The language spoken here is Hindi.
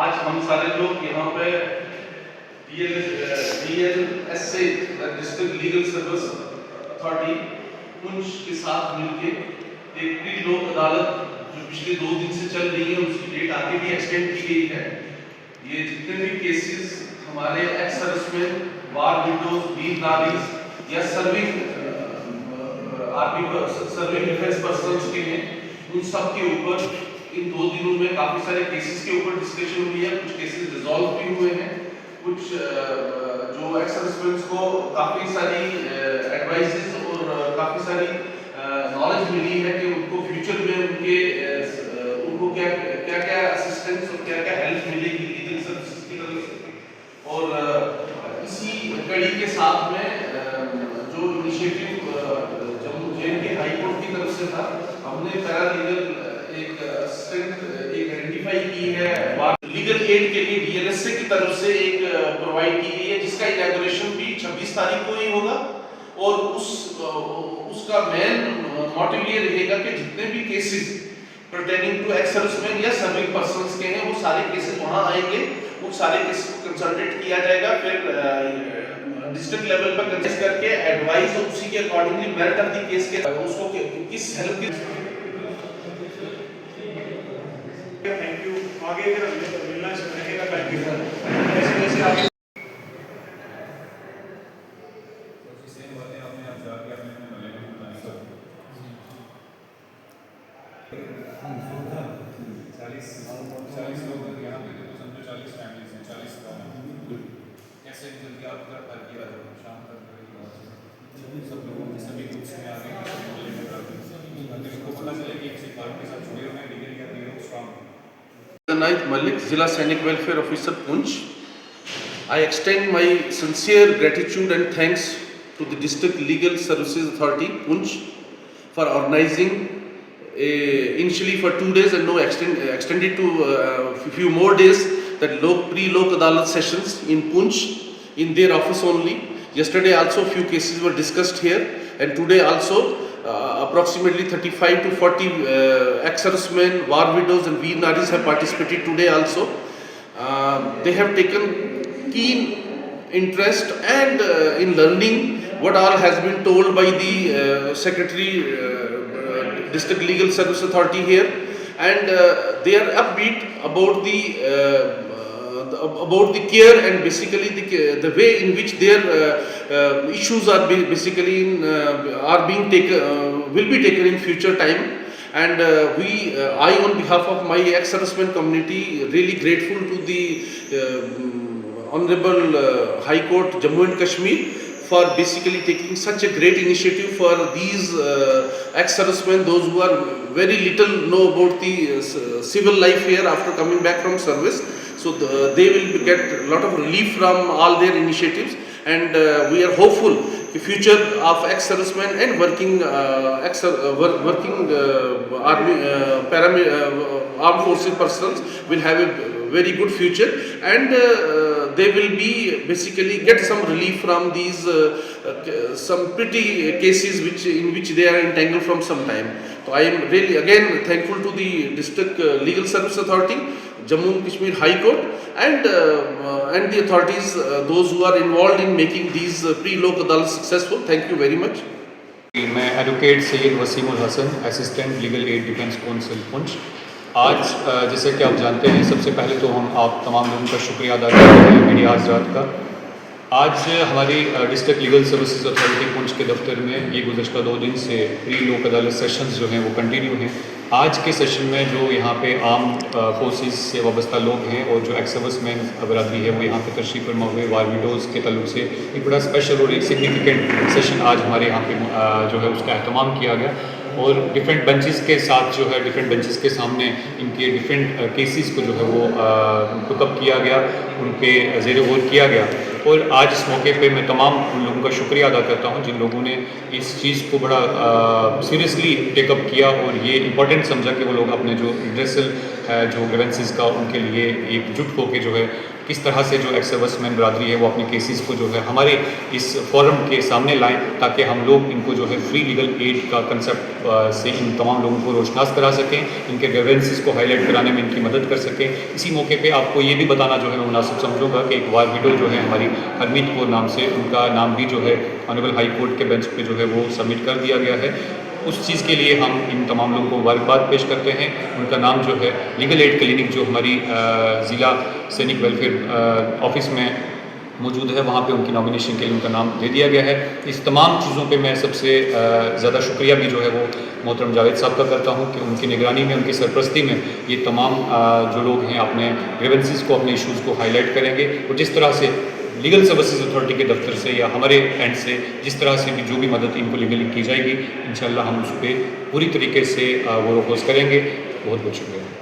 आज हम सारे लोग यहाँ पे DLSA district legal service authority Poonch के साथ मिलके एक प्री लोक अदालत जो पिछले 2 दिन से चल रही है उसकी डेट आगे भी एक्सटेंड की गई है। ये जितने भी केसेस हमारे एक्स सर्विसमैन, वार विडोज, वीर नारीज या सर्विंग डिफेंस पर्सन्स के हैं, उन सब के ऊपर इन 2 दिनों में काफी सारे केसेस के ऊपर डिस्कशन हुई है। कुछ केसेस रिजॉल्व भी हुए हैं, कुछ जो एक्स सर्विसमैन को काफी सारी एडवाइसेस और काफी सारी नॉलेज मिली है कि उनको फ्यूचर में उनको क्या क्या असिस्टेंस और क्या क्या हेल्प मिलेगी लीगल सर्विसेज की तरफ से। और इसी कड़ी के साथ में जो इनिशिएटिव जम्मू जे हाई कोर्ट की तरफ से था, हमने पैरालीगल एक असिस्टेंट एक आइडेंटिफाई की है। लीगल एड के लिए DLSA की तरफ से एक प्रोवाइड की गई है, जिसका इनॉग्रेशन भी 26 तारीख को ही होगा। और उसका मेन मोटिव ये रहेगा कि जितने भी cases pertaining to ex serviceman या सर्विंग पर्सन्स के हैं, वो सारे केसेस वहां आएंगे, वो सारे केसेस को कंसल्टेट किया जाएगा, फिर डिस्ट्रिक्ट लेवल पर कंसल्ट करके एडवाइस और उसी के accordingly merit of the case के उसको किस हेल्प की। Thank you. आगे फिर मिलना रहेगा जैसे आगे चालीस लोग यहाँ पे तो समझो 40 फैमिलीज हैं, 40 गाँव। कैसे जल्दी आप घर कर दिया शाम तक सब लोगों के सभी ग्रुप्स में आ गए, उनको पता चले कि किसी कारण के साथ जुड़े हुए हैं, लीगल या legal strong. Naik Malik, Zilla Sainik Welfare Officer Poonch. I extend my sincere gratitude and thanks to the District Legal Services Authority Poonch for organizing initially for 2 days and now extended to a few more days that pre-Lok Adalat sessions in Poonch in their office only. Yesterday also few cases were discussed here, and today also approximately 35 to 40 ex-servicemen, war widows and veer naris have participated today also. They have taken keen interest and in learning what all has been told by the Secretary District Legal Service Authority here, and they are upbeat about the care and basically the way in which their issues are basically are being taken will be taken in future time. And I on behalf of my ex-servicemen community really grateful to the Honorable High Court Jammu and Kashmir for basically taking such a great initiative for these ex-servicemen, those who are very little know about the civil life here after coming back from service. So they will get a lot of relief from all their initiatives, and we are hopeful the future of ex-servicemen and working armed forces persons will have a very good future, and they will be basically get some relief from these some pretty cases in which they are entangled from some time. So I am really again thankful to the District Legal Service Authority, Jammu and Kashmir High Court, and the authorities, those who are involved in making these pre-Lok Adalat successful. Thank you very much. मैं advocate Syed Waseemul Hasan, assistant legal aid defence counsel Poonch. आज जैसे कि आप जानते हैं, सबसे पहले तो हम आप तमाम लोगों का शुक्रिया अदा करते हैं मीडिया हज़रात का। आज हमारी district legal services authority Poonch के दफ्तर में ये गुज़श्ता 2 दिन से प्री लोक अदालत सेशंस जो हैं वो कंटिन्यू हैं। आज के सेशन में जो यहाँ पे आर्म फोर्सेस से वाबस्ता लोग हैं और जो एक्स सर्विसमैन बरादरी है वो यहाँ पे तशरीफ़ फरमा हुए वार विडोज़ के तल्लुक़ से एक बड़ा स्पेशल और एक सिग्निफिकेंट सेशन आज हमारे यहाँ पे जो है उसका अहतमाम किया गया। और डिफरेंट बेंचेस के साथ जो है डिफरेंट बेंचेस के सामने इनके डिफरेंट केसेस को जो है वो पिकअप किया गया, उन पे ज़ेर गौर किया गया। और आज इस मौके पे मैं तमाम उन लोगों का शुक्रिया अदा करता हूँ जिन लोगों ने इस चीज़ को बड़ा सीरियसली टेकअप किया और ये इम्पोर्टेंट समझा कि वो लोग अपने जो रिड्रेसल जो ग्रीवेंसेस का उनके लिए एकजुट होकर जो है किस तरह से जो एक्स सर्विसमैन बरादरी है वो अपने केसेस को जो है हमारे इस फोरम के सामने लाएं, ताकि हम लोग इनको जो है फ्री लीगल एड का कंसेप्ट से इन तमाम लोगों को रोशनास करा सकें, इनके ग्रीवेंसेस को हाईलाइट कराने में इनकी मदद कर सकें। इसी मौके पे आपको ये भी बताना जो है मैं मुनासिब समझूंगा कि एक वार विडो जो है हमारी हरमीत कौर नाम से, उनका नाम भी जो है ऑनरेबल हाई कोर्ट के बेंच पे जो है वो सबमिट कर दिया गया है। उस चीज़ के लिए हम इन तमाम लोगों को मुबारकबाद पेश करते हैं। उनका नाम जो है लीगल एड क्लिनिक जो हमारी ज़िला सैनिक वेलफेयर ऑफिस में मौजूद है, वहाँ पे उनकी नॉमिनेशन के लिए उनका नाम दे दिया गया है। इस तमाम चीज़ों पे मैं सबसे ज़्यादा शुक्रिया भी जो है वो मोहतरम जावेद साहब का करता हूँ कि उनकी निगरानी में, उनकी सरपरस्ती में ये तमाम जो लोग हैं अपने ग्रीवेंसेस को, अपने इश्यूज़ को हाईलाइट करेंगे और जिस तरह से लीगल सर्विसेज अथॉरिटी के दफ्तर से या हमारे एंड से जिस तरह से भी जो भी मदद इनको लीगली की जाएगी, इंशाल्लाह हम उस पर पूरी तरीके से वो रोकोस करेंगे। बहुत बहुत शुक्रिया।